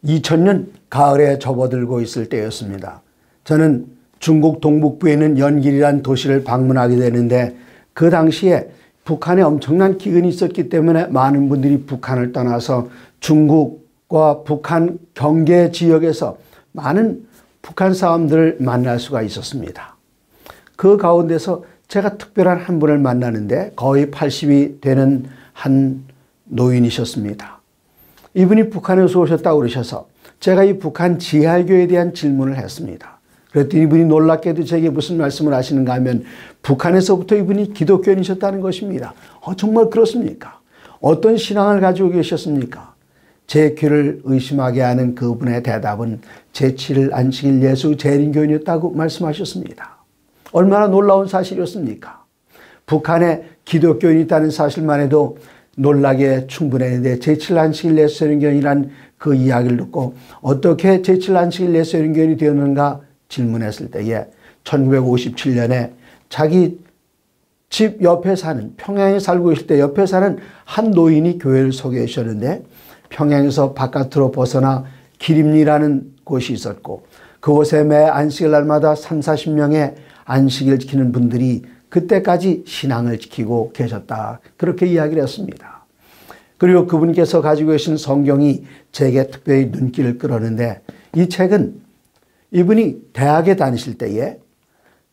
2000년 가을에 접어들고 있을 때였습니다. 저는 중국 동북부에 있는 연길이라는 도시를 방문하게 되는데 그 당시에 북한에 엄청난 기근이 있었기 때문에 많은 분들이 북한을 떠나서 중국과 북한 경계 지역에서 많은 북한 사람들을 만날 수가 있었습니다. 그 가운데서 제가 특별한 한 분을 만나는데 거의 80이 되는 한 노인이셨습니다. 이분이 북한에서 오셨다고 그러셔서 제가 이 북한 지하교에 대한 질문을 했습니다. 그랬더니 이분이 놀랍게도 제게 무슨 말씀을 하시는가 하면 북한에서부터 이분이 기독교인이셨다는 것입니다. 정말 그렇습니까? 어떤 신앙을 가지고 계셨습니까? 제 귀를 의심하게 하는 그분의 대답은 제7일 안식일 예수 재림교인이었다고 말씀하셨습니다. 얼마나 놀라운 사실이었습니까? 북한에 기독교인이 있다는 사실만 해도 놀라게 충분했는데 제7일 안식일 예수 재림교인이란 그 이야기를 듣고 어떻게 제7일 안식일 예수 재림교인이 되었는가 질문했을 때에 1957년에 자기 집 옆에 사는 평양에 살고 있을 때 옆에 사는 한 노인이 교회를 소개해 주셨는데 평양에서 바깥으로 벗어나 기림리라는 곳이 있었고 그곳에 매 안식일 날마다 30-40명의 안식일을 지키는 분들이 그때까지 신앙을 지키고 계셨다. 그렇게 이야기를 했습니다. 그리고 그분께서 가지고 계신 성경이 제게 특별히 눈길을 끌었는데 이 책은 이분이 대학에 다니실 때에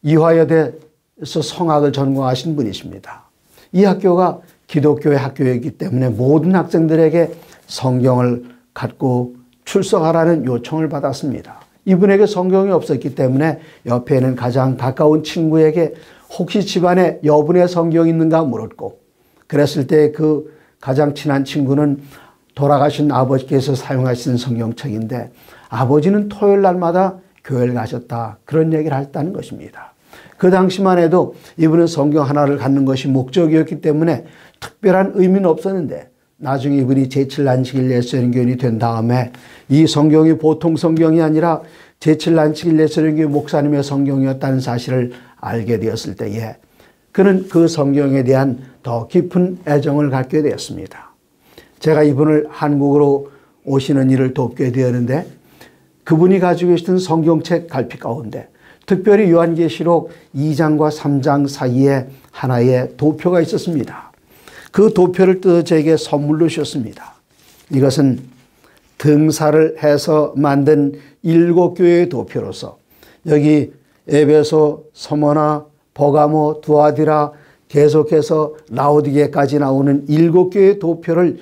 이화여대에서 성악을 전공하신 분이십니다. 이 학교가 기독교의 학교이기 때문에 모든 학생들에게 성경을 갖고 출석하라는 요청을 받았습니다. 이분에게 성경이 없었기 때문에 옆에 있는 가장 가까운 친구에게 혹시 집안에 여분의 성경이 있는가 물었고 그랬을 때 그 가장 친한 친구는 돌아가신 아버지께서 사용하시는 성경책인데 아버지는 토요일 날마다 교회를 가셨다. 그런 얘기를 했다는 것입니다. 그 당시만 해도 이분은 성경 하나를 갖는 것이 목적이었기 때문에 특별한 의미는 없었는데 나중에 이분이 제7일 안식일 예수 재림교인이 된 다음에 이 성경이 보통 성경이 아니라 제7일 안식일 예수 재림교인 목사님의 성경이었다는 사실을 알게 되었을 때에 그는 그 성경에 대한 더 깊은 애정을 갖게 되었습니다. 제가 이분을 한국으로 오시는 일을 돕게 되었는데 그분이 가지고 계시던 성경책 갈피 가운데 특별히 요한계시록 2장과 3장 사이에 하나의 도표가 있었습니다. 그 도표를 뜯어 제게 선물로 주셨습니다. 이것은 등사를 해서 만든 7교회의 도표로서 여기 에베소, 서머나, 버가모, 두아디라 계속해서 라오디게까지 나오는 7교회의 도표를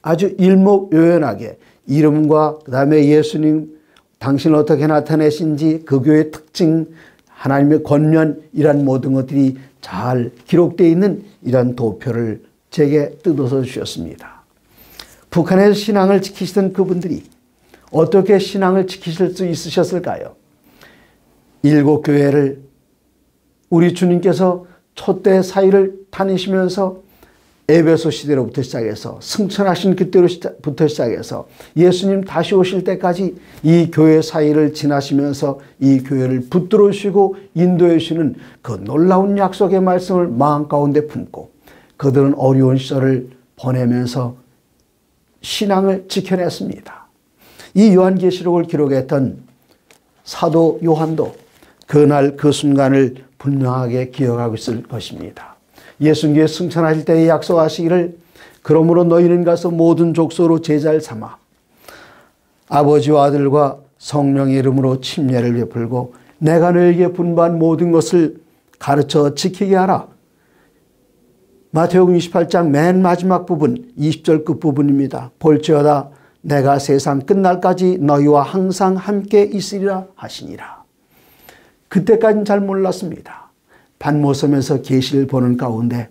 아주 일목요연하게 이름과 그다음에 예수님 당신을 어떻게 나타내신지 그 교회의 특징 하나님의 권면 이런 모든 것들이 잘 기록되어 있는 이런 도표를 제게 뜯어서 주셨습니다. 북한에서 신앙을 지키시던 그분들이 어떻게 신앙을 지키실 수 있으셨을까요? 7교회를 우리 주님께서 촛대 사이를 다니시면서 에베소 시대로부터 시작해서 승천하신 그때로부터 시작해서 예수님 다시 오실 때까지 이 교회 사이를 지나시면서 이 교회를 붙들어 주시고 인도해 주시는 그 놀라운 약속의 말씀을 마음 가운데 품고 그들은 어려운 시절을 보내면서 신앙을 지켜냈습니다. 이 요한계시록을 기록했던 사도 요한도 그날 그 순간을 분명하게 기억하고 있을 것입니다. 예수님께 승천하실 때에 약속하시기를 그러므로 너희는 가서 모든 족속으로 제자를 삼아 아버지와 아들과 성령의 이름으로 침례를 베풀고 내가 너에게 분부한 모든 것을 가르쳐 지키게 하라. 마태복음 28장 맨 마지막 부분 20절 끝부분입니다. 볼지어다 내가 세상 끝날까지 너희와 항상 함께 있으리라 하시니라. 그때까지는 잘 몰랐습니다. 반모섬에서 계시를 보는 가운데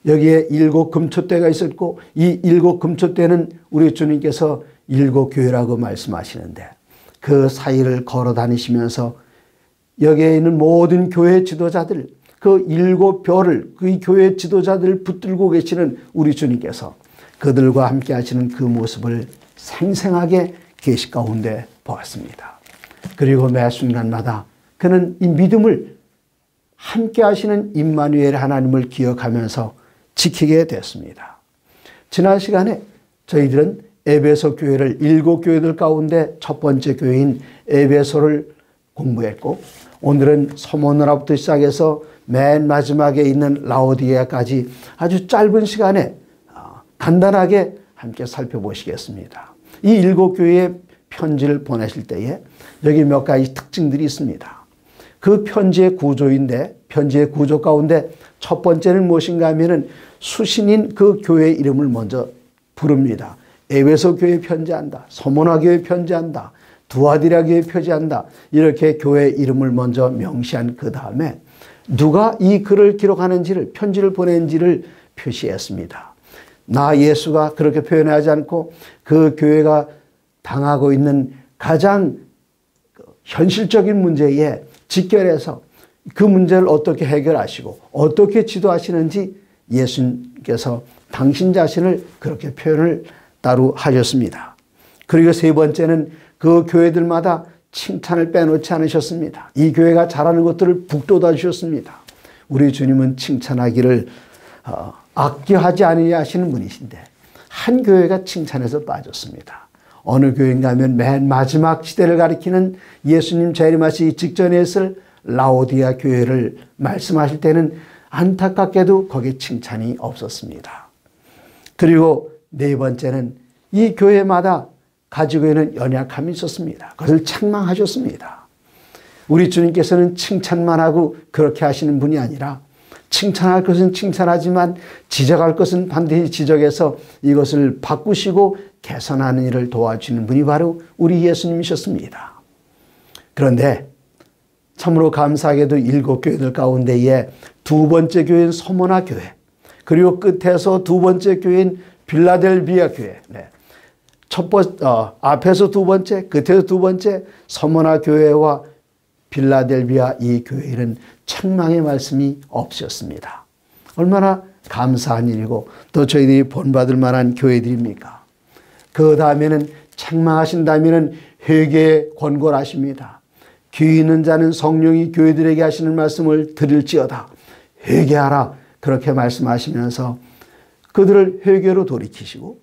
여기에 7 금초대가 있었고 이 7 금초대는 우리 주님께서 7교회라고 말씀하시는데 그 사이를 걸어 다니시면서 여기에 있는 모든 교회 지도자들 그 7별을 그 교회 지도자들을 붙들고 계시는 우리 주님께서 그들과 함께 하시는 그 모습을 생생하게 계시 가운데 보았습니다. 그리고 매 순간마다 그는 이 믿음을 함께 하시는 임마누엘 하나님을 기억하면서 지키게 됐습니다. 지난 시간에 저희들은 에베소 교회를 7교회들 가운데 첫 번째 교회인 에베소를 공부했고, 오늘은 서머너라부터 시작해서 맨 마지막에 있는 라오디게아까지 아주 짧은 시간에 간단하게 함께 살펴보시겠습니다. 이 7교회에 편지를 보내실 때에 여기 몇 가지 특징들이 있습니다. 그 편지의 구조인데, 편지의 구조 가운데 첫 번째는 무엇인가 하면은 수신인 그 교회의 이름을 먼저 부릅니다. 에베소 교회에 편지한다. 서머나 교회에 편지한다. 두아디라 교회에 편지한다. 이렇게 교회 이름을 먼저 명시한 그 다음에 누가 이 글을 기록하는지를, 편지를 보낸지를 표시했습니다. 나 예수가 그렇게 표현하지 않고 그 교회가 당하고 있는 가장 현실적인 문제에 직결해서 그 문제를 어떻게 해결하시고 어떻게 지도하시는지 예수님께서 당신 자신을 그렇게 표현을 따로 하셨습니다. 그리고 세 번째는 그 교회들마다 칭찬을 빼놓지 않으셨습니다. 이 교회가 잘하는 것들을 북돋아 주셨습니다. 우리 주님은 칭찬하기를 아껴하지 않으려 하시는 분이신데 한 교회가 칭찬에서 빠졌습니다. 어느 교회인가 하면 맨 마지막 시대를 가리키는 예수님 재림하시기 직전에 있을 라오디아 교회를 말씀하실 때는 안타깝게도 거기에 칭찬이 없었습니다. 그리고 네 번째는 이 교회마다 가지고 있는 연약함이 있었습니다. 그것을 책망하셨습니다. 우리 주님께서는 칭찬만 하고 그렇게 하시는 분이 아니라 칭찬할 것은 칭찬하지만 지적할 것은 반드시 지적해서 이것을 바꾸시고 개선하는 일을 도와주는 분이 바로 우리 예수님이셨습니다. 그런데 참으로 감사하게도 7교회들 가운데에 두 번째 교회인 서머나 교회, 그리고 끝에서 두 번째 교회인 빌라델비아 교회, 앞에서 두 번째, 끝에서 두 번째 서머나 교회와 빌라델비아 이 교회는 책망의 말씀이 없었습니다. 얼마나 감사한 일이고 또 저희들이 본받을 만한 교회들입니까? 그 다음에는 책망하신다면 회개의 권고를 하십니다. 귀 있는 자는 성령이 교회들에게 하시는 말씀을 들을지어다. 회개하라. 그렇게 말씀하시면서 그들을 회개로 돌이키시고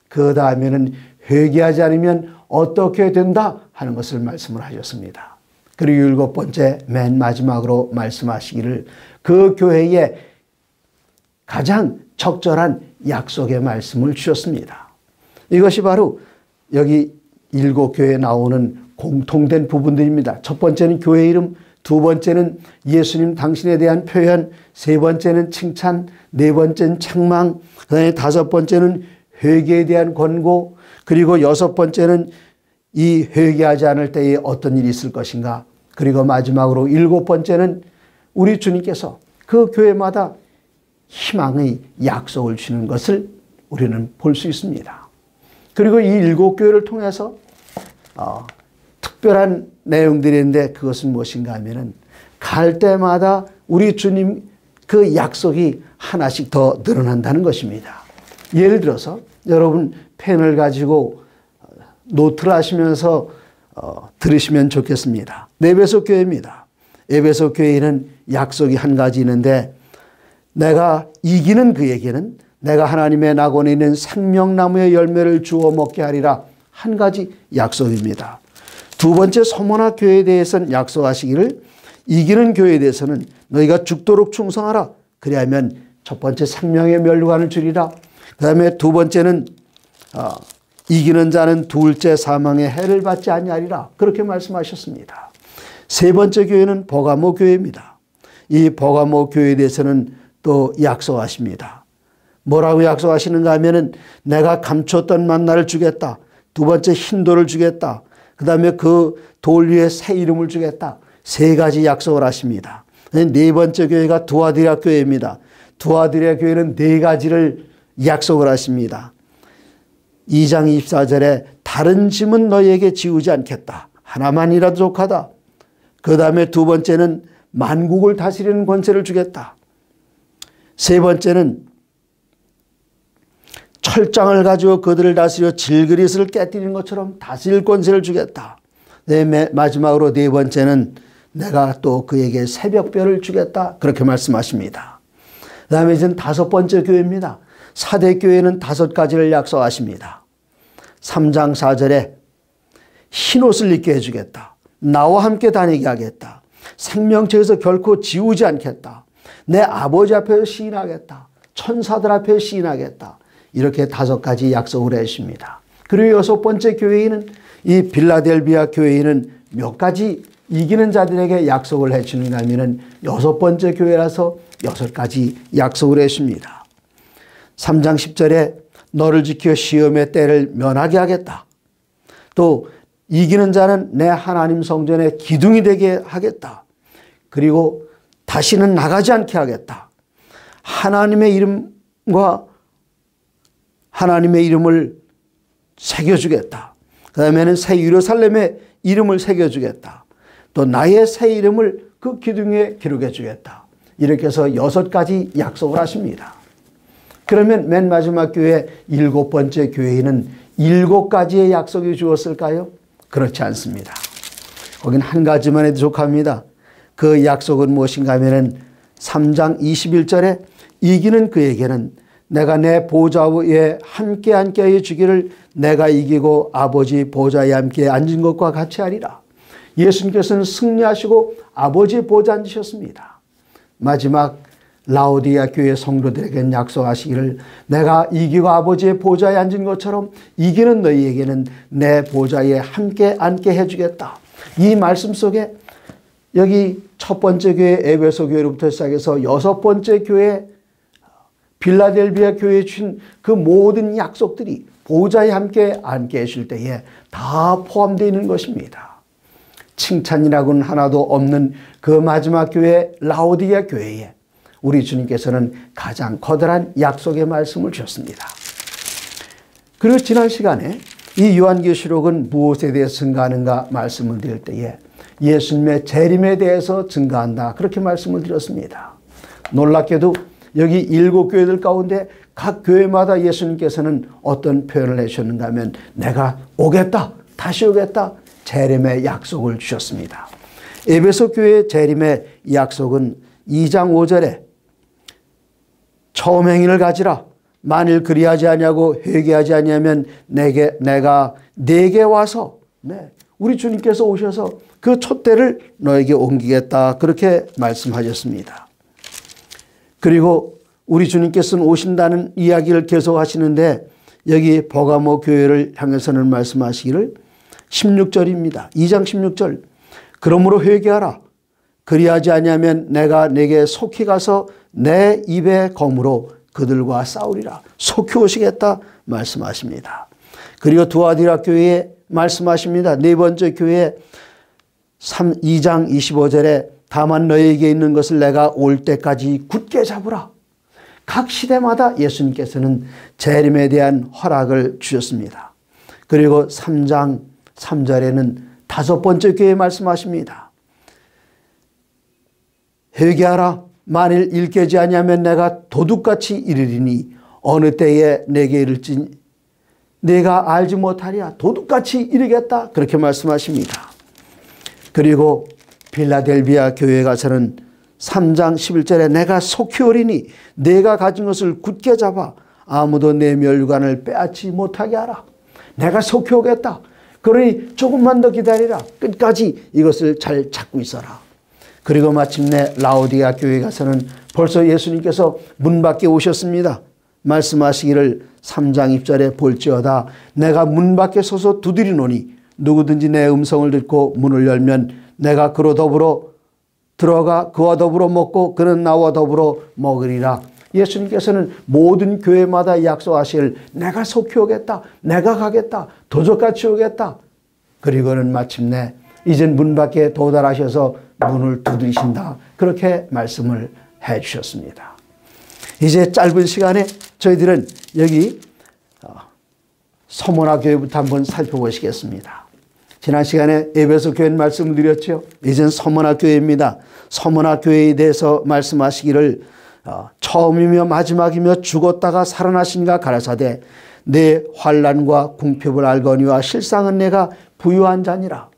그 다음에는 회개하지 않으면 어떻게 된다 하는 것을 말씀을 하셨습니다. 그리고 7번째 맨 마지막으로 말씀하시기를 그 교회에 가장 적절한 약속의 말씀을 주셨습니다. 이것이 바로 여기 7교회에 나오는 공통된 부분들입니다. 첫 번째는 교회 이름, 두 번째는 예수님 당신에 대한 표현, 세 번째는 칭찬, 네 번째는 책망, 그다음에 다섯 번째는 회개에 대한 권고, 그리고 여섯 번째는 이 회개하지 않을 때에 어떤 일이 있을 것인가, 그리고 마지막으로 7번째는 우리 주님께서 그 교회마다 희망의 약속을 주는 것을 우리는 볼 수 있습니다. 그리고 이 7교회를 통해서 특별한 내용들인데 그것은 무엇인가 하면은 갈 때마다 우리 주님 그 약속이 하나씩 더 늘어난다는 것입니다. 예를 들어서 여러분 펜을 가지고 노트를 하시면서 들으시면 좋겠습니다. 에베소 교회입니다. 에베소 교회에는 약속이 한 가지 있는데 내가 이기는 그에게는 내가 하나님의 낙원에 있는 생명나무의 열매를 주어 먹게 하리라. 한 가지 약속입니다. 두 번째 서머나 교회에 대해서는 약속하시기를 이기는 교회에 대해서는 너희가 죽도록 충성하라. 그리하면 첫 번째 생명의 멸류관을 주리라. 그 다음에 두 번째는 이기는 자는 둘째 사망의 해를 받지 아니하리라. 그렇게 말씀하셨습니다. 세 번째 교회는 버가모 교회입니다. 이 버가모 교회에 대해서는 또 약속하십니다. 뭐라고 약속하시는가 하면은 내가 감췄던 만나를 주겠다. 두 번째 흰돌을 주겠다. 그 다음에 그 돌 위에 새 이름을 주겠다. 세 가지 약속을 하십니다. 네 번째 교회가 두아디라 교회입니다. 두아디라 교회는 네 가지를 약속을 하십니다. 2장 24절에 다른 짐은 너희에게 지우지 않겠다. 하나만이라도 족하다. 그 다음에 두 번째는 만국을 다스리는 권세를 주겠다. 세 번째는 철장을 가지고 그들을 다스려 질그릇을 깨뜨리는 것처럼 다스릴 권세를 주겠다. 마지막으로 네 번째는 내가 또 그에게 새벽별을 주겠다. 그렇게 말씀하십니다. 그 다음에 이제는 다섯 번째 교회입니다. 사대교회는 5가지를 약속하십니다. 3장 4절에 흰옷을 입게 해주겠다. 나와 함께 다니게 하겠다. 생명책에서 결코 지우지 않겠다. 내 아버지 앞에서 시인하겠다. 천사들 앞에 시인하겠다. 이렇게 5가지 약속을 해주십니다. 그리고 6번째 교회인은 이 빌라델비아 교회인은 몇 가지 이기는 자들에게 약속을 해주는가 하면은 6번째 교회라서 6가지 약속을 해줍니다. 3장 10절에 너를 지켜 시험의 때를 면하게 하겠다. 또 이기는 자는 내 하나님 성전의 기둥이 되게 하겠다. 그리고 다시는 나가지 않게 하겠다. 하나님의 이름과 하나님의 이름을 새겨주겠다. 그 다음에는 새 예루살렘의 이름을 새겨주겠다. 또 나의 새 이름을 그 기둥에 기록해주겠다. 이렇게 해서 6가지 약속을 하십니다. 그러면 맨 마지막 교회 7번째 교회는 7가지의 약속이 주었을까요? 그렇지 않습니다. 거긴 한 가지만 해도 족합니다. 그 약속은 무엇인가 하면은 3장 21절에 이기는 그에게는 내가 내 보좌 위에 함께 해 주기를 내가 이기고 아버지 보좌에 함께 앉은 것과 같이 하리라. 예수님께서는 승리하시고 아버지 보좌에 앉으셨습니다. 마지막 라오디아 교회 성도들에게 약속하시기를 내가 이기고 아버지의 보좌에 앉은 것처럼 이기는 너희에게는 내 보좌에 함께 앉게 해주겠다. 이 말씀 속에 여기 첫 번째 교회 에베소 교회로부터 시작해서 6번째 교회 빌라델비아 교회에 주신 그 모든 약속들이 보좌에 함께 앉게 해줄 때에 다 포함되어 있는 것입니다. 칭찬이라고는 하나도 없는 그 마지막 교회 라오디아 교회에 우리 주님께서는 가장 커다란 약속의 말씀을 주셨습니다. 그리고 지난 시간에 이 요한계시록은 무엇에 대해서 증가하는가 말씀을 드릴 때에 예수님의 재림에 대해서 증가한다. 그렇게 말씀을 드렸습니다. 놀랍게도 여기 7교회들 가운데 각 교회마다 예수님께서는 어떤 표현을 해주셨는가 하면 내가 오겠다. 다시 오겠다. 재림의 약속을 주셨습니다. 에베소 교회의 재림의 약속은 2장 5절에 처음 행위를 가지라. 만일 그리하지 아니하고 회개하지 아니하면 내가 네게 와서 우리 주님께서 오셔서 그 촛대를 너에게 옮기겠다. 그렇게 말씀하셨습니다. 그리고 우리 주님께서는 오신다는 이야기를 계속 하시는데 여기 버가모 교회를 향해서는 말씀하시기를 16절입니다. 2장 16절 그러므로 회개하라. 그리하지 아니하면 내가 내게 속히 가서 내 입의 검으로 그들과 싸우리라. 속히 오시겠다 말씀하십니다. 그리고 두아디라 교회에 말씀하십니다. 4번째 교회 2장 25절에 다만 너에게 있는 것을 내가 올 때까지 굳게 잡으라. 각 시대마다 예수님께서는 재림에 대한 허락을 주셨습니다. 그리고 3장 3절에는 5번째 교회에 말씀하십니다. 회개하라. 만일 일깨지 아니하면 내가 도둑같이 이르리니 어느 때에 내게 이를지 내가 알지 못하리라. 도둑같이 이르겠다. 그렇게 말씀하십니다. 그리고 빌라델비아 교회에 가서는 3장 11절에 내가 속히 오리니 내가 가진 것을 굳게 잡아 아무도 내 멸관을 빼앗지 못하게 하라. 내가 속히 오겠다. 그러니 조금만 더 기다리라. 끝까지 이것을 잘 잡고 있어라. 그리고 마침내 라오디아 교회에 가서는 벌써 예수님께서 문 밖에 오셨습니다. 말씀하시기를 3장 1절에 볼지어다 내가 문 밖에 서서 두드리노니 누구든지 내 음성을 듣고 문을 열면 내가 그로 더불어 들어가 그와 더불어 먹고 그는 나와 더불어 먹으리라. 예수님께서는 모든 교회마다 약속하실 내가 속히 오겠다. 내가 가겠다. 도적같이 오겠다. 그리고는 마침내 이젠 문 밖에 도달하셔서 문을 두드리신다. 그렇게 말씀을 해 주셨습니다. 이제 짧은 시간에 저희들은 여기 서머나 교회부터 한번 살펴보시겠습니다. 지난 시간에 에베소 교회 말씀을 드렸죠. 이젠 서머나 교회입니다. 서머나 교회에 대해서 말씀하시기를 처음이며 마지막이며 죽었다가 살아나신가 가라사대 내 환난과 궁핍을 알거니와 실상은 내가 부유한 자니라.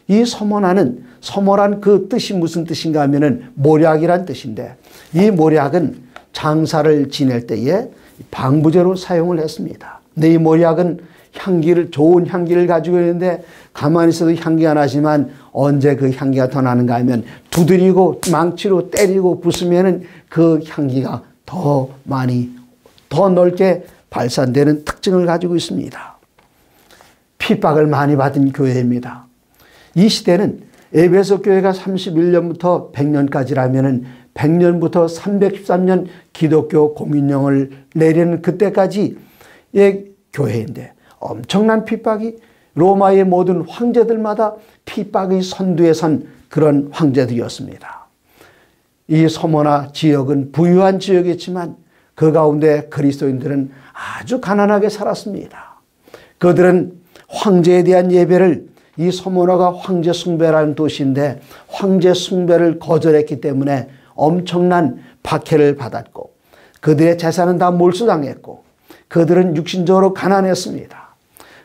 이 서머란 그 뜻이 무슨 뜻인가 하면은 모략이란 뜻인데 이 모략은 장사를 지낼 때에 방부제로 사용을 했습니다. 근데 이 모략은 향기를, 좋은 향기를 가지고 있는데 가만히 있어도 향기가 나지만 언제 그 향기가 더 나는가 하면 두드리고 망치로 때리고 부수면은 그 향기가 더 많이, 더 넓게 발산되는 특징을 가지고 있습니다. 핍박을 많이 받은 교회입니다. 이 시대는 에베소 교회가 31년부터 100년까지라면은 100년부터 313년 기독교 공인령을 내리는 그때까지의 교회인데 엄청난 핍박이 로마의 모든 황제들마다 핍박의 선두에 선 그런 황제들이었습니다. 이 서머나 지역은 부유한 지역이었지만 그 가운데 그리스도인들은 아주 가난하게 살았습니다. 그들은 황제에 대한 예배를, 이 서머나가 황제 숭배라는 도시인데 황제 숭배를 거절했기 때문에 엄청난 박해를 받았고 그들의 재산은 다 몰수당했고 그들은 육신적으로 가난했습니다.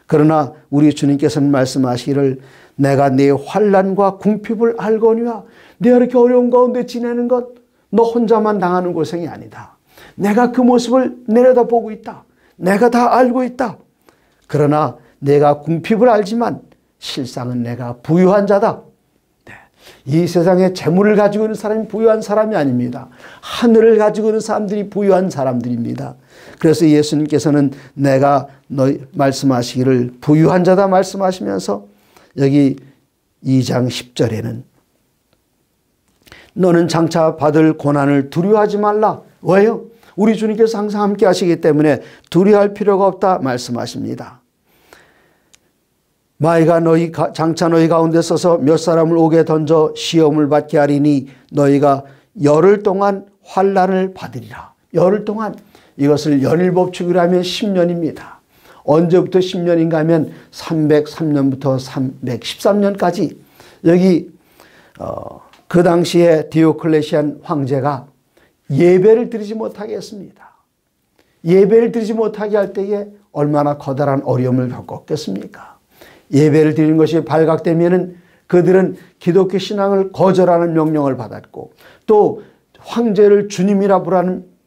그러나 우리 주님께서는 말씀하시기를 내가 네 환난과 궁핍을 알거니와 내가 이렇게 어려운 가운데 지내는 것 너 혼자만 당하는 고생이 아니다. 내가 그 모습을 내려다보고 있다. 내가 다 알고 있다. 그러나 내가 궁핍을 알지만 실상은 내가 부유한 자다. 이 세상에 재물을 가지고 있는 사람이 부유한 사람이 아닙니다. 하늘을 가지고 있는 사람들이 부유한 사람들입니다. 그래서 예수님께서는 내가 너희 말씀하시기를 부유한 자다 말씀하시면서 여기 2장 10절에는 너는 장차 받을 고난을 두려워하지 말라. 왜요? 우리 주님께서 항상 함께 하시기 때문에 두려워할 필요가 없다 말씀하십니다. 마귀가 장차 너희 가운데 서서 몇 사람을 옥에 던져 시험을 받게 하리니 너희가 열흘 동안 환난을 받으리라. 열흘 동안, 이것을 연일법칙으로 하면 10년입니다. 언제부터 10년인가 하면 303년부터 313년까지 여기 그 당시에 디오클레시안 황제가 예배를 드리지 못하게 했습니다. 예배를 드리지 못하게 할 때에 얼마나 커다란 어려움을 겪었겠습니까? 예배를 드리는 것이 발각되면은 그들은 기독교 신앙을 거절하는 명령을 받았고 또 황제를 주님이라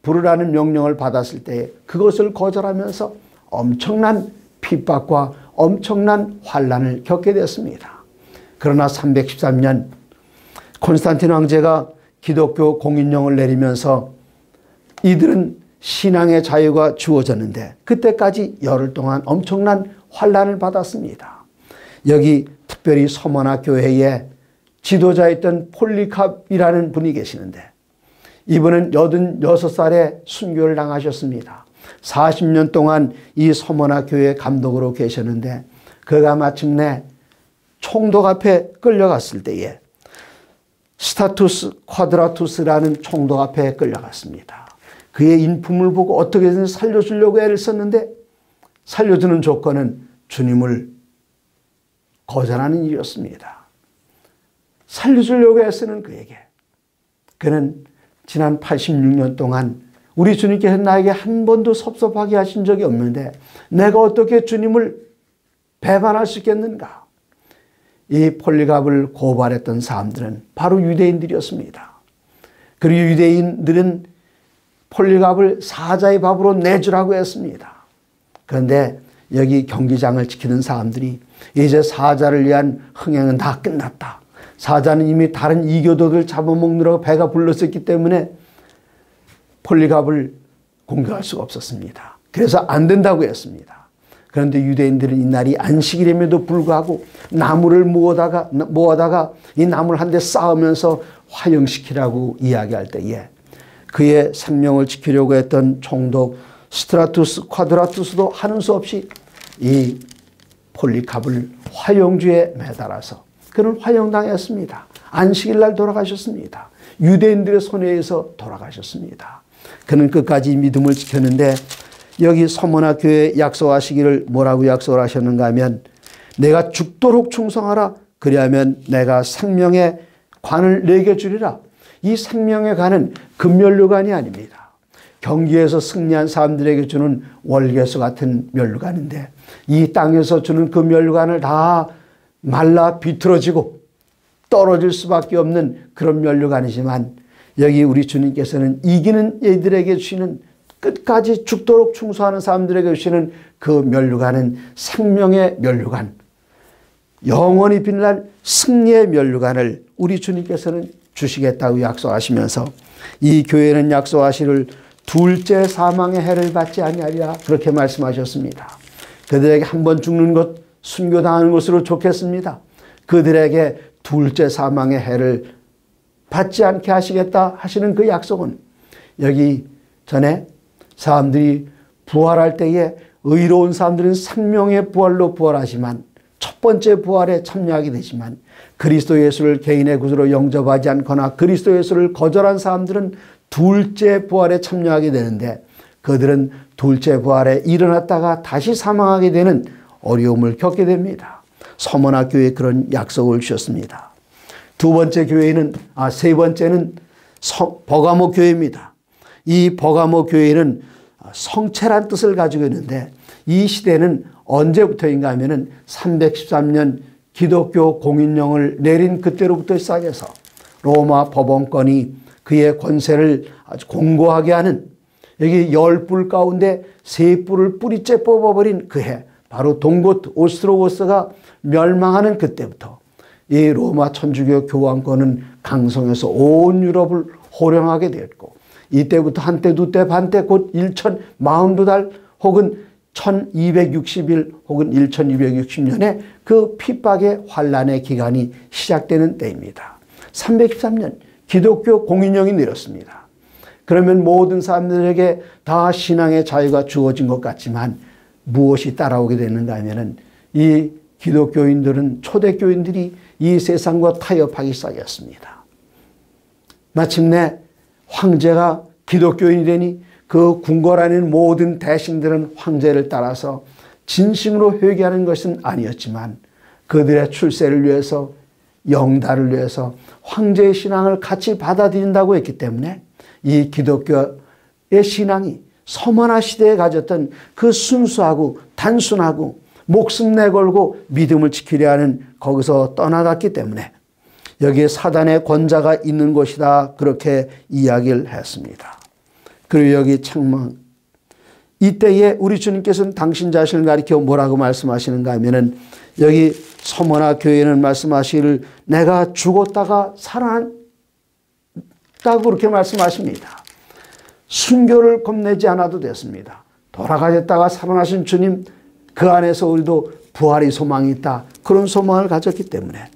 부르라는 명령을 받았을 때 그것을 거절하면서 엄청난 핍박과 엄청난 환난을 겪게 됐습니다. 그러나 313년 콘스탄틴 황제가 기독교 공인령을 내리면서 이들은 신앙의 자유가 주어졌는데 그때까지 열흘 동안 엄청난 환난을 받았습니다. 여기 특별히 서머나 교회에 지도자였던 폴리캅이라는 분이 계시는데 이분은 86살에 순교를 당하셨습니다. 40년 동안 이 서머나 교회 감독으로 계셨는데 그가 마침내 총독 앞에 끌려갔을 때에 스타투스 쿼드라투스라는 총독 앞에 끌려갔습니다. 그의 인품을 보고 어떻게든 살려주려고 애를 썼는데 살려주는 조건은 주님을 거절하는 일이었습니다. 살려주려고 애쓰는 그에게 그는 지난 86년 동안 우리 주님께서 나에게 한 번도 섭섭하게 하신 적이 없는데 내가 어떻게 주님을 배반할 수 있겠는가? 이 폴리갑을 고발했던 사람들은 바로 유대인들이었습니다. 그리고 유대인들은 폴리갑을 사자의 밥으로 내주라고 했습니다. 그런데 여기 경기장을 지키는 사람들이 이제 사자를 위한 흥행은 다 끝났다. 사자는 이미 다른 이교도들 잡아먹느라고 배가 불렀었기 때문에 폴리갑을 공격할 수가 없었습니다. 그래서 안 된다고 했습니다. 그런데 유대인들은 이날이 안식일임에도 불구하고 나무를 모아다가 이 나무를 한 대 쌓으면서 화형시키라고 이야기할 때에 그의 생명을 지키려고 했던 총독 스트라투스 쿼드라투스도 하는 수 없이 이 폴리캅을 화형주에 매달아서 그는 화형당했습니다. 안식일 날 돌아가셨습니다. 유대인들의 손에 의해서 돌아가셨습니다. 그는 끝까지 믿음을 지켰는데 여기 서머나 교회에 약속하시기를 뭐라고 약속을 하셨는가 하면 내가 죽도록 충성하라. 그리하면 내가 생명의 관을 내게 주리라. 이 생명의 관은 금면류관이 아닙니다. 경기에서 승리한 사람들에게 주는 월계수 같은 면류관인데 이 땅에서 주는 그 면류관을 다 말라 비틀어지고 떨어질 수밖에 없는 그런 면류관이지만 여기 우리 주님께서는 이기는 이들에게 주시는 끝까지 죽도록 충성하는 사람들에게 주시는 그 면류관은 생명의 면류관, 영원히 빛날 승리의 면류관을 우리 주님께서는 주시겠다고 약속하시면서 이 교회는 약속하시를 둘째 사망의 해를 받지 아니하리라 그렇게 말씀하셨습니다. 그들에게 한 번 죽는 것, 순교당하는 것으로 좋겠습니다. 그들에게 둘째 사망의 해를 받지 않게 하시겠다 하시는 그 약속은 여기 전에 사람들이 부활할 때에 의로운 사람들은 생명의 부활로 부활하지만 첫 번째 부활에 참여하게 되지만 그리스도 예수를 개인의 구주로 영접하지 않거나 그리스도 예수를 거절한 사람들은 둘째 부활에 참여하게 되는데 그들은 둘째 부활에 일어났다가 다시 사망하게 되는 어려움을 겪게 됩니다. 서머나 교회에 그런 약속을 주셨습니다. 세 번째는 버가모 교회입니다. 이 버가모 교회는 성체란 뜻을 가지고 있는데 이 시대는 언제부터인가 하면은 313년 기독교 공인령을 내린 그때로부터 시작해서 로마 법원권이 그의 권세를 아주 공고하게 하는 여기 10뿔 가운데 3뿔을 뿌리째 뽑아버린 그 해, 바로 동곳 오스트로고스가 멸망하는 그때부터 이 로마 천주교 교황권은 강성해서 온 유럽을 호령하게 되었고 이때부터 한때 두때 반때 곧 1042달 혹은 1260일 혹은 1260년에 그 핍박의 환란의 기간이 시작되는 때입니다. 313년 기독교 공인령이 내렸습니다. 그러면 모든 사람들에게 다 신앙의 자유가 주어진 것 같지만 무엇이 따라오게 되는가 하면은 이 기독교인들은 초대교인들이 이 세상과 타협하기 시작했습니다. 마침내 황제가 기독교인이 되니 그 궁궐안에 모든 대신들은 황제를 따라서 진심으로 회개하는 것은 아니었지만 그들의 출세를 위해서 영달을 위해서 황제의 신앙을 같이 받아들인다고 했기 때문에 이 기독교의 신앙이 서머나 시대에 가졌던 그 순수하고 단순하고 목숨 내걸고 믿음을 지키려 하는 거기서 떠나갔기 때문에 여기에 사단의 권자가 있는 곳이다 그렇게 이야기를 했습니다. 그리고 여기 책망 이때에 우리 주님께서는 당신 자신을 가리켜 뭐라고 말씀하시는가 하면은 여기 서머나 교회는 말씀하시기를 내가 죽었다가 살아났다고 그렇게 말씀하십니다. 순교를 겁내지 않아도 됐습니다. 돌아가셨다가 살아나신 주님 그 안에서 우리도 부활의 소망이 있다. 그런 소망을 가졌기 때문에.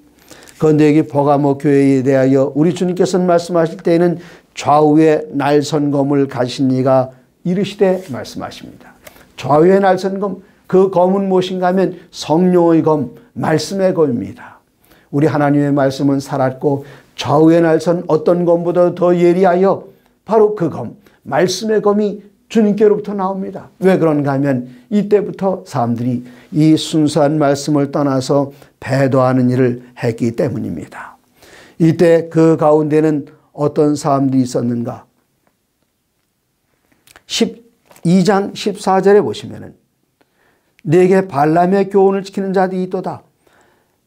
그런데 여기 버가모 교회에 대하여 우리 주님께서는 말씀하실 때에는 좌우에 날선검을 가신 이가 이르시되 말씀하십니다. 좌우에 날선검, 그 검은 무엇인가 하면 성령의 검, 말씀의 검입니다. 우리 하나님의 말씀은 살았고 좌우에 날선 어떤 검보다 더 예리하여 바로 그 검, 말씀의 검이 주님께로부터 나옵니다. 왜 그런가 하면 이때부터 사람들이 이 순수한 말씀을 떠나서 배도하는 일을 했기 때문입니다. 이때 그 가운데는 어떤 사람들이 있었는가? 12장 14절에 보시면은 내게 발람의 교훈을 지키는 자들이 있도다.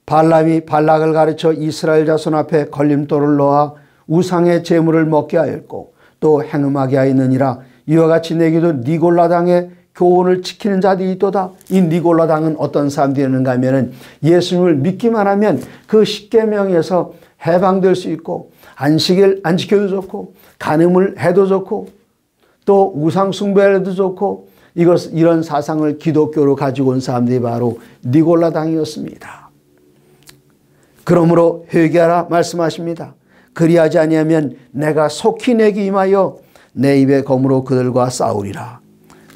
발람이 발락을 가르쳐 이스라엘 자손 앞에 걸림돌을 놓아 우상의 제물을 먹게 하였고 또 행음하게 하였느니라. 이와 같이 내게도 니골라당의 교훈을 지키는 자들이 있도다. 이 니골라당은 어떤 사람들이었는가 하면은 예수님을 믿기만 하면 그 십계명에서 해방될 수 있고 안식일 안 지켜도 좋고 간음을 해도 좋고 또 우상 숭배해도 좋고 이런 사상을 기독교로 가지고 온 사람들이 바로 니골라당이었습니다. 그러므로 회개하라 말씀하십니다. 그리하지 아니하면 내가 속히 내게 임하여 내 입의 검으로 그들과 싸우리라.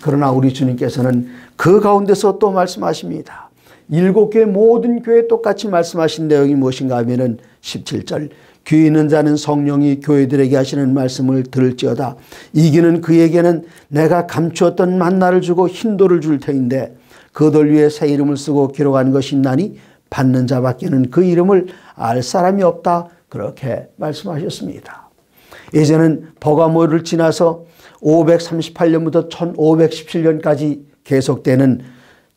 그러나 우리 주님께서는 그 가운데서 또 말씀하십니다. 7교회 모든 교회에 똑같이 말씀하신 내용이 무엇인가 하면은 17절 귀 있는 자는 성령이 교회들에게 하시는 말씀을 들을지어다. 이기는 그에게는 내가 감추었던 만나를 주고 흰돌을 줄 터인데 그 돌 위에 새 이름을 쓰고 기록한 것이 있나니 받는 자밖에는 그 이름을 알 사람이 없다. 그렇게 말씀하셨습니다. 이제는 버가모를 지나서 538년부터 1517년까지 계속되는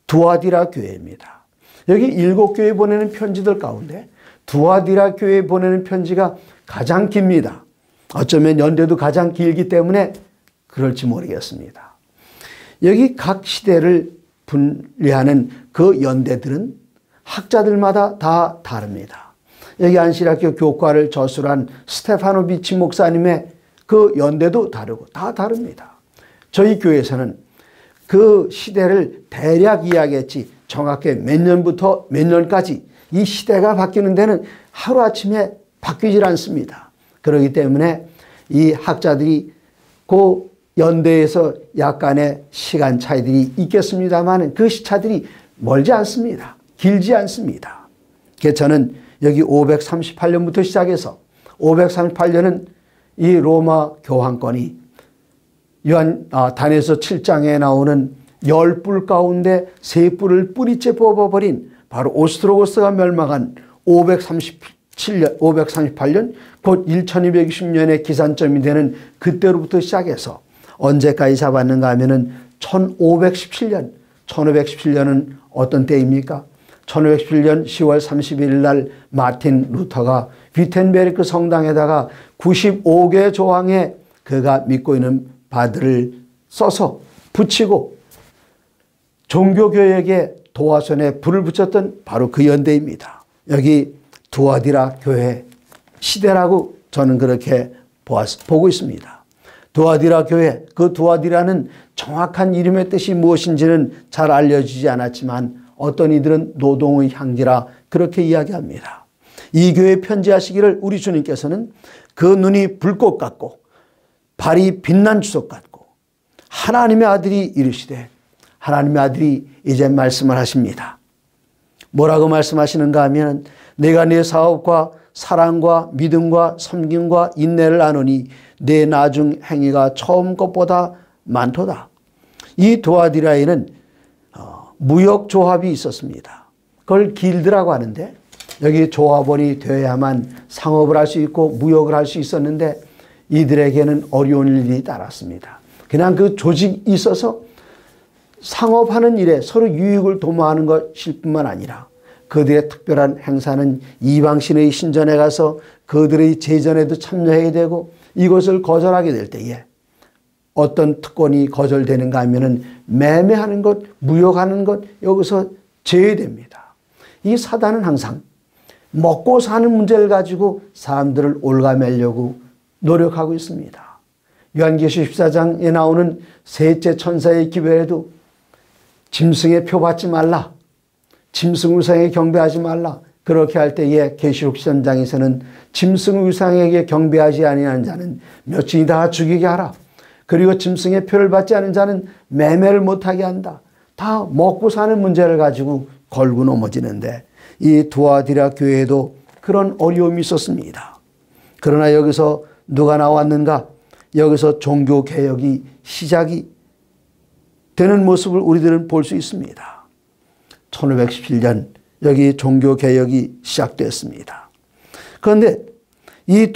두아디라 교회입니다. 여기 7교회 보내는 편지들 가운데 두아디라 교회에 보내는 편지가 가장 깁니다. 어쩌면 연대도 가장 길기 때문에 그럴지 모르겠습니다. 여기 각 시대를 분리하는 그 연대들은 학자들마다 다 다릅니다. 여기 안시락교 교과를 저술한 스테파노비치 목사님의 그 연대도 다르고 다 다릅니다. 저희 교회에서는 그 시대를 대략 이야기했지 정확히 몇 년부터 몇 년까지 이 시대가 바뀌는 데는 하루아침에 바뀌질 않습니다. 그렇기 때문에 이 학자들이 그 연대에서 약간의 시간 차이들이 있겠습니다만 그 시차들이 멀지 않습니다. 길지 않습니다. 그래서 저는 여기 538년부터 시작해서 538년은 이 로마 교황권이 다니엘서 7장에 나오는 10뿔 가운데 3뿔을 뿌리째 뽑아버린 바로 오스트로고스가 멸망한 538년 곧 1220년의 기산점이 되는 그때로부터 시작해서 언제까지 잡았는가 하면은 1517년. 1517년은 어떤 때입니까? 1517년 10월 31일 날 마틴 루터가 위텐베르크 성당에다가 95개 조항에 그가 믿고 있는 바들을 써서 붙이고 종교교역의 도화선에 불을 붙였던 바로 그 연대입니다. 여기 두아디라 교회 시대라고 저는 그렇게 보고 있습니다. 두아디라 교회, 그 두아디라는 정확한 이름의 뜻이 무엇인지는 잘 알려지지 않았지만 어떤 이들은 노동의 향기라 그렇게 이야기합니다. 이 교회에 편지하시기를 우리 주님께서는 그 눈이 불꽃 같고 발이 빛난 주석 같고 하나님의 아들이 이르시되 하나님의 아들이 이제 말씀을 하십니다. 뭐라고 말씀하시는가 하면 내가 네 사업과 사랑과 믿음과 섬김과 인내를 아노니 내 나중 행위가 처음 것보다 많도다. 이 두아디라에는 무역 조합이 있었습니다. 그걸 길드라고 하는데 여기 조합원이 되어야만 상업을 할 수 있고 무역을 할 수 있었는데 이들에게는 어려운 일이 따랐습니다. 그냥 그 조직이 있어서 상업하는 일에 서로 유익을 도모하는 것일 뿐만 아니라 그들의 특별한 행사는 이방신의 신전에 가서 그들의 제전에도 참여해야 되고 이것을 거절하게 될 때에 어떤 특권이 거절되는가 하면은 매매하는 것, 무역하는 것 여기서 제외됩니다. 이 사단은 항상 먹고 사는 문제를 가지고 사람들을 올가매려고 노력하고 있습니다. 요한계시 14장에 나오는 셋째 천사의 기별에도 짐승의 표 받지 말라. 짐승 우상에 경배하지 말라. 그렇게 할 때에 계시록 13장에서는 짐승 우상에게 경배하지 아니하는 자는 몇층이 다 죽이게 하라. 그리고 짐승의 표를 받지 않은 자는 매매를 못하게 한다. 다 먹고 사는 문제를 가지고 걸고 넘어지는데 이 두아디라 교회에도 그런 어려움이 있었습니다. 그러나 여기서 누가 나왔는가? 여기서 종교개혁이 시작이 되는 모습을 우리들은 볼 수 있습니다. 1517년 여기 종교개혁이 시작됐습니다. 그런데 이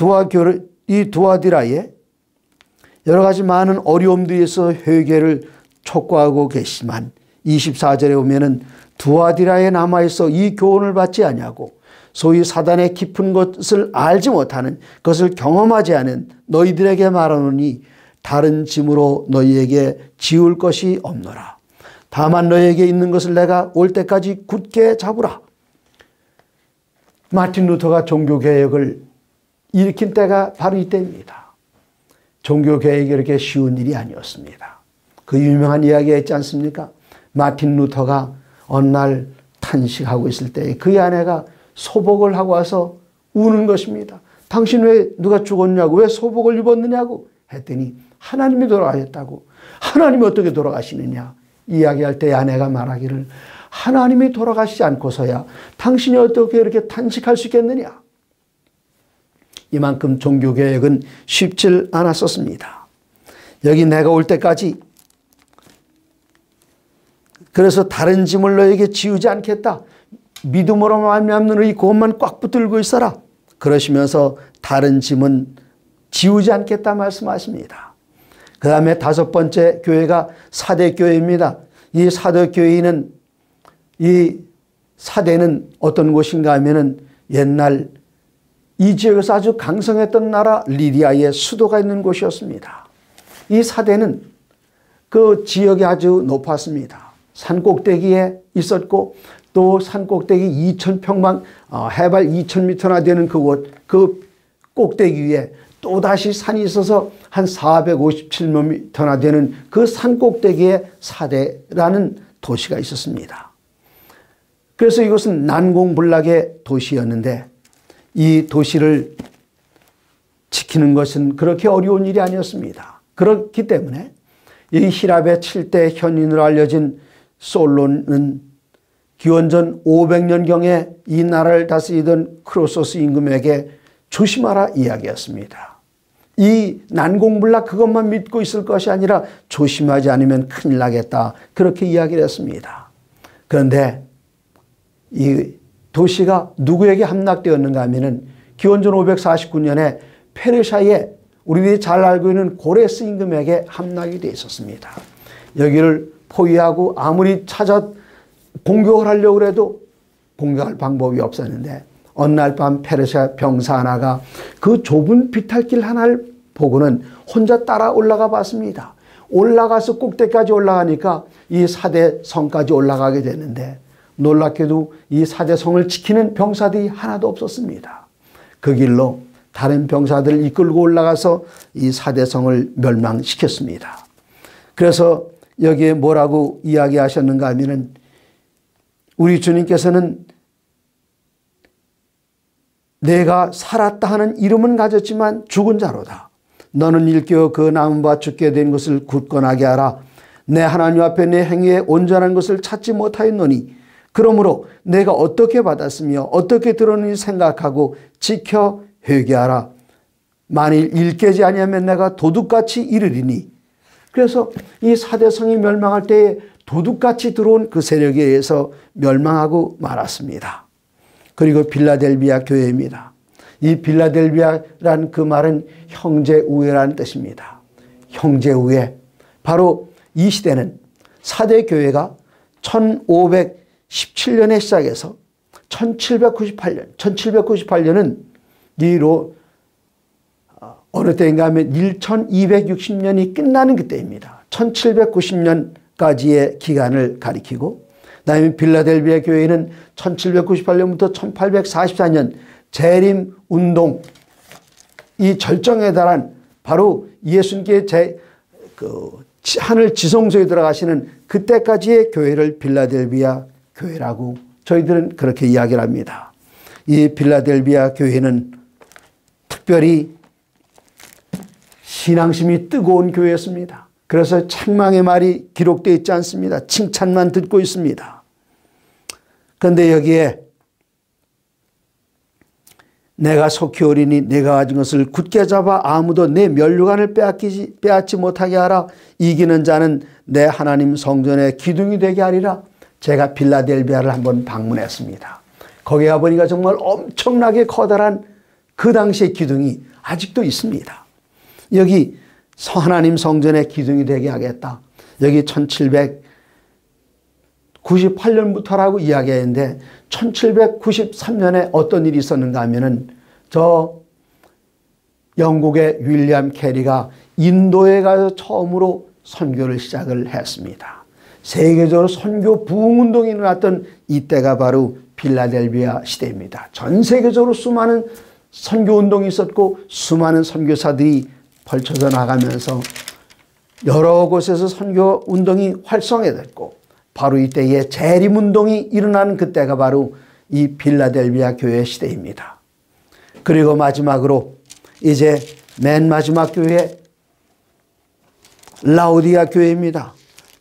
두아디라에 여러 가지 많은 어려움들이 있어 회개를 촉구하고 계시지만 24절에 보면은 두아디라에 남아있어 이 교훈을 받지 아니하고 소위 사단의 깊은 것을 알지 못하는 것을 경험하지 않은 너희들에게 말하노니 다른 짐으로 너희에게 지울 것이 없노라. 다만 너희에게 있는 것을 내가 올 때까지 굳게 잡으라. 마틴 루터가 종교개혁을 일으킨 때가 바로 이때입니다. 종교개혁이 그렇게 쉬운 일이 아니었습니다. 그 유명한 이야기가 있지 않습니까? 마틴 루터가 어느 날 탄식하고 있을 때 그의 아내가 소복을 하고 와서 우는 것입니다. 당신 왜 누가 죽었냐고 왜 소복을 입었느냐고 했더니 하나님이 돌아가셨다고. 하나님이 어떻게 돌아가시느냐 이야기할 때 아내가 말하기를 하나님이 돌아가시지 않고서야 당신이 어떻게 이렇게 탄식할 수 있겠느냐. 이만큼 종교개혁은 쉽지 않았었습니다. 여기 내가 올 때까지 그래서 다른 짐을 너에게 지우지 않겠다. 믿음으로 말미암는 이 그것만 꽉 붙들고 있어라. 그러시면서 다른 짐은 지우지 않겠다 말씀하십니다. 그 다음에 다섯 번째 교회가 사대교회입니다. 이 사대교회는 이 사대는 어떤 곳인가 하면은 옛날 이 지역에서 아주 강성했던 나라 리디아의 수도가 있는 곳이었습니다. 이 사대는 그 지역이 아주 높았습니다. 산 꼭대기에 있었고 또 산 꼭대기 2,000평방 해발 2,000m나 되는 그곳 그 꼭대기 위에 또다시 산이 있어서 한 457m나 되는 그 산 꼭대기에 사대라는 도시가 있었습니다. 그래서 이것은 난공불락의 도시였는데 이 도시를 지키는 것은 그렇게 어려운 일이 아니었습니다. 그렇기 때문에 이 히랍의 7대 현인으로 알려진 솔론은 기원전 500년경에 이 나라를 다스리던 크로소스 임금에게 조심하라 이야기였습니다. 이 난공불락 그것만 믿고 있을 것이 아니라 조심하지 않으면 큰일 나겠다. 그렇게 이야기를 했습니다. 그런데 이 도시가 누구에게 함락되었는가 하면은 기원전 549년에 페르시아의 우리들이 잘 알고 있는 고레스 임금에게 함락이 되어 있었습니다. 여기를 포위하고 아무리 찾아 공격을 하려고 해도 공격할 방법이 없었는데 어느 날 밤 페르시아 병사 하나가 그 좁은 비탈길 하나를 보고는 혼자 따라 올라가 봤습니다. 올라가서 꼭대기까지 올라가니까 이 사대 성까지 올라가게 되는데 놀랍게도 이 사대 성을 지키는 병사들이 하나도 없었습니다. 그 길로 다른 병사들을 이끌고 올라가서 이 사대 성을 멸망시켰습니다. 그래서 여기에 뭐라고 이야기하셨는가 하면은 우리 주님께서는 내가 살았다 하는 이름은 가졌지만 죽은 자로다. 너는 일깨어 그 남은 죽게 된 것을 굳건하게 하라. 내 하나님 앞에 내 행위에 온전한 것을 찾지 못하였노니 그러므로 내가 어떻게 받았으며 어떻게 들었는지 생각하고 지켜 회개하라. 만일 일깨지 아니하면 내가 도둑같이 이르리니. 그래서 이 사대성이 멸망할 때에 도둑같이 들어온 그 세력에 의해서 멸망하고 말았습니다. 그리고 빌라델비아 교회입니다. 이 빌라델비아라는 그 말은 형제우애라는 뜻입니다. 형제우애. 바로 이 시대는 사대 교회가 1517년에 시작해서 1798년은 이로 어느 때인가 하면 1260년이 끝나는 그때입니다. 1790년까지의 기간을 가리키고 그다음에 빌라델비아 교회는 1798년부터 1844년 재림 운동 이 절정에 달한 바로 예수님께 하늘 지성소에 들어가시는 그때까지의 교회를 빌라델비아 교회라고 저희들은 그렇게 이야기를 합니다. 이 빌라델비아 교회는 특별히 신앙심이 뜨거운 교회였습니다. 그래서 책망의 말이 기록되어 있지 않습니다. 칭찬만 듣고 있습니다. 그런데 여기에 내가 속히 오리니 내가 가진 것을 굳게 잡아 아무도 내 면류관을 빼앗지 못하게 하라. 이기는 자는 내 하나님 성전의 기둥이 되게 하리라. 제가 빌라델비아를 한번 방문했습니다. 거기 가보니까 정말 엄청나게 커다란 그 당시의 기둥이 아직도 있습니다. 여기 하나님 성전의 기둥이 되게 하겠다. 여기 1798년부터라고 이야기했는데 1793년에 어떤 일이 있었는가 하면은 저 영국의 윌리엄 캐리가 인도에 가서 처음으로 선교를 시작을 했습니다. 세계적으로 선교 부흥운동이 일어났던 이때가 바로 빌라델비아 시대입니다. 전 세계적으로 수많은 선교운동이 있었고 수많은 선교사들이 펼쳐져 나가면서 여러 곳에서 선교운동이 활성화됐고 바로 이때에 재림운동이 일어나는 그때가 바로 이 빌라델비아 교회 시대입니다. 그리고 마지막으로 이제 맨 마지막 교회 라오디아 교회입니다.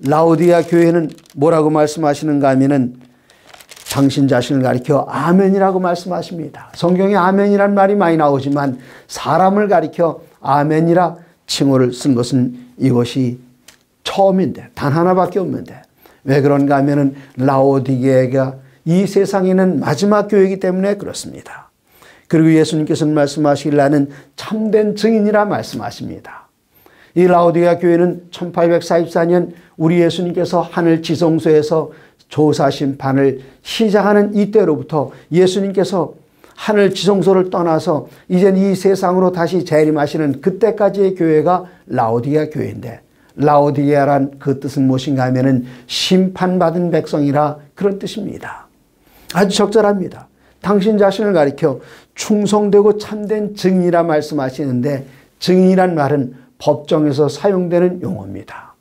라오디아 교회는 뭐라고 말씀하시는가 하면은 당신 자신을 가리켜 아멘이라고 말씀하십니다. 성경에 아멘이란 말이 많이 나오지만 사람을 가리켜 아멘이라 칭호를 쓴 것은 이것이 처음인데 단 하나밖에 없는데 왜 그런가 하면은 라오디게가 이 세상에는 마지막 교회이기 때문에 그렇습니다. 그리고 예수님께서는 말씀하시길 나는 참된 증인이라 말씀하십니다. 이 라오디게아 교회는 1844년 우리 예수님께서 하늘 지성소에서 조사 심판을 시작하는 이때로부터 예수님께서 하늘 지성소를 떠나서 이젠 이 세상으로 다시 재림하시는 그때까지의 교회가 라오디게아 교회인데, 라오디게아란 그 뜻은 무엇인가 하면은 심판받은 백성이라 그런 뜻입니다. 아주 적절합니다. 당신 자신을 가리켜 충성되고 참된 증인이라 말씀하시는데, 증인이란 말은 법정에서 사용되는 용어입니다.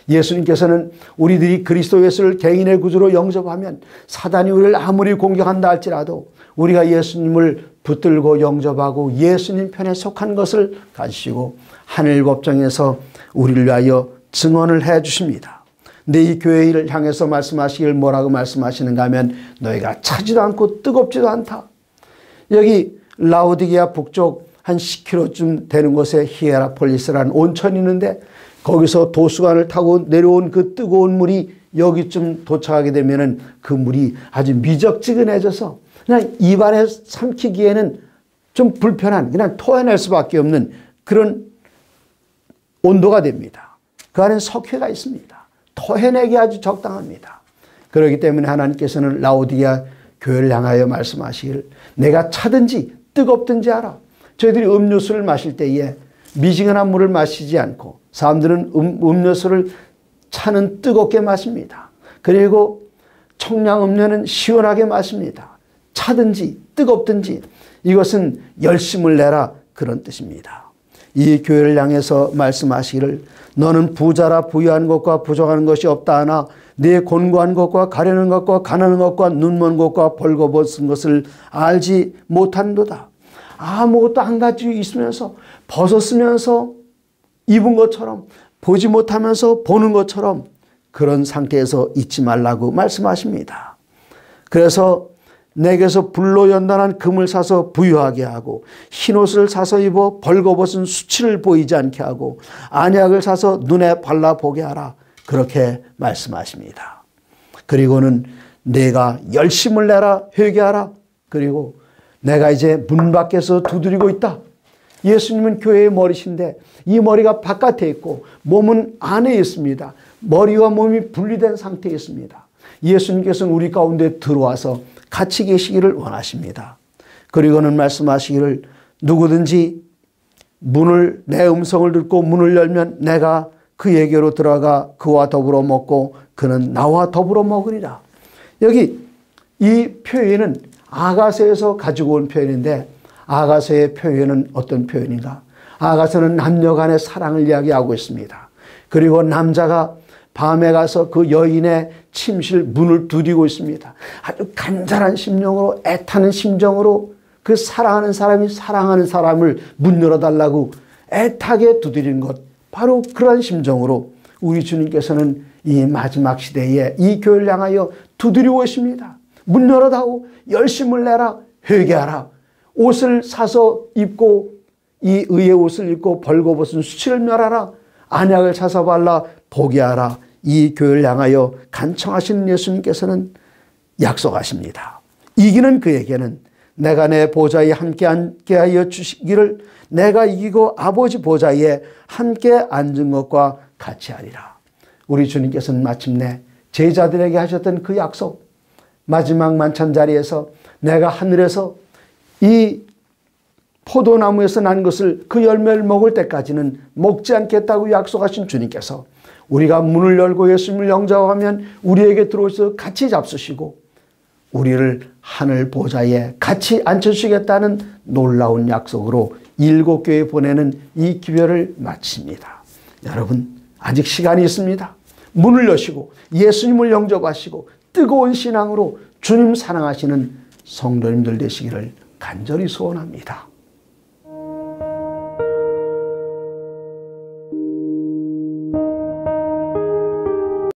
예수님께서는 우리들이 그리스도 예수를 개인의 구주로 영접하면 사단이 우리를 아무리 공격한다 할지라도 우리가 예수님을 붙들고 영접하고 예수님 편에 속한 것을 가지시고 하늘 법정에서 우리를 위하여 증언을 해 주십니다. 근데 이 교회를 향해서 말씀하시길 뭐라고 말씀하시는가 하면 너희가 차지도 않고 뜨겁지도 않다. 여기 라오디게아 북쪽 한 10km쯤 되는 곳에 히에라폴리스라는 온천이 있는데 거기서 도수관을 타고 내려온 그 뜨거운 물이 여기쯤 도착하게 되면은 그 물이 아주 미적지근해져서 그냥 입안에 삼키기에는 좀 불편한, 그냥 토해낼 수밖에 없는 그런 온도가 됩니다. 그 안에 석회가 있습니다. 토해내기 아주 적당합니다. 그렇기 때문에 하나님께서는 라오디게아 교회를 향하여 말씀하시길 내가 차든지 뜨겁든지 알아. 저희들이 음료수를 마실 때에 미지근한 물을 마시지 않고 사람들은 음료수를 차는 뜨겁게 마십니다. 그리고 청량음료는 시원하게 마십니다. 차든지 뜨겁든지 이것은 열심을 내라 그런 뜻입니다. 이 교회를 향해서 말씀하시기를 너는 부자라 부유한 것과 부족한 것이 없다 하나 네 곤고한 것과 가려는 것과 가난한 것과 눈먼 것과 벌거벗은 것을 알지 못한도다. 아무것도 안 가지고 있으면서 벗었으면서 입은 것처럼 보지 못하면서 보는 것처럼 그런 상태에서 있지 말라고 말씀하십니다. 그래서 내게서 불로 연단한 금을 사서 부유하게 하고 흰옷을 사서 입어 벌거벗은 수치를 보이지 않게 하고 안약을 사서 눈에 발라보게 하라. 그렇게 말씀하십니다. 그리고는 내가 열심을 내라 회개하라. 그리고 내가 이제 문 밖에서 두드리고 있다. 예수님은 교회의 머리신데 이 머리가 바깥에 있고 몸은 안에 있습니다. 머리와 몸이 분리된 상태에 있습니다. 예수님께서는 우리 가운데 들어와서 같이 계시기를 원하십니다. 그리고는 말씀하시기를 누구든지 내 음성을 듣고 문을 열면 내가 그에게로 들어가 그와 더불어 먹고 그는 나와 더불어 먹으리라. 여기 이 표현은 아가서에서 가지고 온 표현인데 아가서의 표현은 어떤 표현인가? 아가서는 남녀 간의 사랑을 이야기하고 있습니다. 그리고 남자가 밤에 가서 그 여인의 침실 문을 두드리고 있습니다. 아주 간절한 심령으로 애타는 심정으로 그 사랑하는 사람이 사랑하는 사람을 문 열어달라고 애타게 두드리는 것, 바로 그런 심정으로 우리 주님께서는 이 마지막 시대에 이 교회를 향하여 두드리고 있습니다. 문 열어다오, 열심을 내라, 회개하라. 옷을 사서 입고 이 의의 옷을 입고 벌거벗은 수치를 멸하라. 안약을 사서 발라 보게 하라. 이 교회를 향하여 간청하시는 예수님께서는 약속하십니다. 이기는 그에게는 내가 내 보좌에 함께하여 주시기를 내가 이기고 아버지 보좌에 함께 앉은 것과 같이 하리라. 우리 주님께서는 마침내 제자들에게 하셨던 그 약속, 마지막 만찬 자리에서 내가 하늘에서 이 포도나무에서 난 것을 그 열매를 먹을 때까지는 먹지 않겠다고 약속하신 주님께서 우리가 문을 열고 예수님을 영접하면 우리에게 들어오셔서 같이 잡수시고 우리를 하늘 보좌에 같이 앉혀주시겠다는 놀라운 약속으로 7교회 보내는 이 기별을 마칩니다. 여러분 아직 시간이 있습니다. 문을 여시고 예수님을 영접하시고 뜨거운 신앙으로 주님 사랑하시는 성도님들 되시기를 간절히 소원합니다.